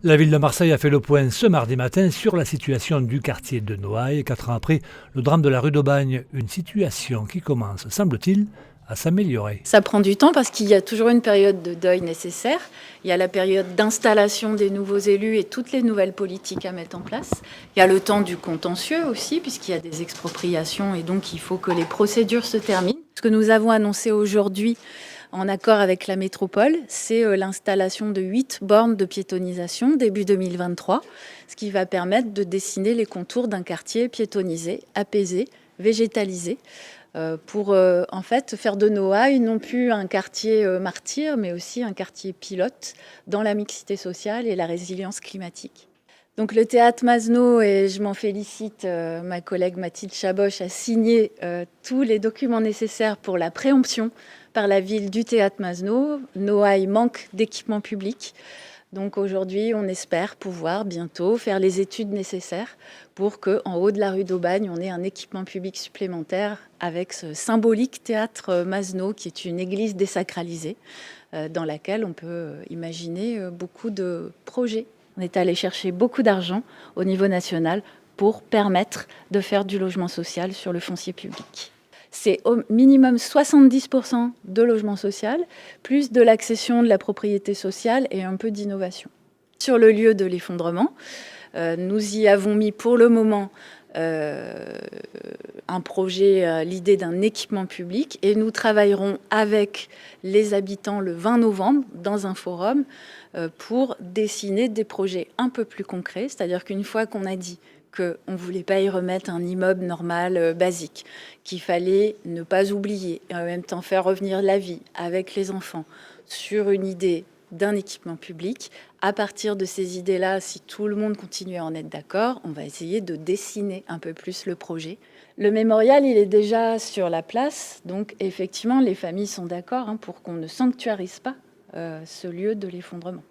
La ville de Marseille a fait le point ce mardi matin sur la situation du quartier de Noailles, 4 ans après le drame de la rue d'Aubagne. Une situation qui commence, semble-t-il, à s'améliorer. Ça prend du temps parce qu'il y a toujours une période de deuil nécessaire. Il y a la période d'installation des nouveaux élus et toutes les nouvelles politiques à mettre en place. Il y a le temps du contentieux aussi, puisqu'il y a des expropriations et donc il faut que les procédures se terminent. Ce que nous avons annoncé aujourd'hui, en accord avec la métropole, c'est l'installation de 8 bornes de piétonisation début 2023, ce qui va permettre de dessiner les contours d'un quartier piétonisé, apaisé, végétalisé, pour en fait faire de Noailles non plus un quartier martyr, mais aussi un quartier pilote dans la mixité sociale et la résilience climatique. Donc le théâtre Masno, et je m'en félicite, ma collègue Mathilde Chaboch a signé tous les documents nécessaires pour la préemption par la ville du théâtre Masno. Noailles manque d'équipement public. Donc aujourd'hui, on espère pouvoir bientôt faire les études nécessaires pour qu'en haut de la rue d'Aubagne, on ait un équipement public supplémentaire avec ce symbolique théâtre Masno, qui est une église désacralisée, dans laquelle on peut imaginer beaucoup de projets. On est allé chercher beaucoup d'argent au niveau national pour permettre de faire du logement social sur le foncier public. C'est au minimum 70% de logement social, plus de l'accession de la propriété sociale et un peu d'innovation. Sur le lieu de l'effondrement, nous y avons mis pour le moment un projet, l'idée d'un équipement public, et nous travaillerons avec les habitants le 20 novembre dans un forum pour dessiner des projets un peu plus concrets, c'est-à-dire qu'une fois qu'on a dit qu'on ne voulait pas y remettre un immeuble normal, basique, qu'il fallait ne pas oublier et en même temps faire revenir la vie avec les enfants sur une idée d'un équipement public. À partir de ces idées-là, si tout le monde continue à en être d'accord, on va essayer de dessiner un peu plus le projet. Le mémorial, il est déjà sur la place, donc effectivement, les familles sont d'accord pour qu'on ne sanctuarise pas ce lieu de l'effondrement.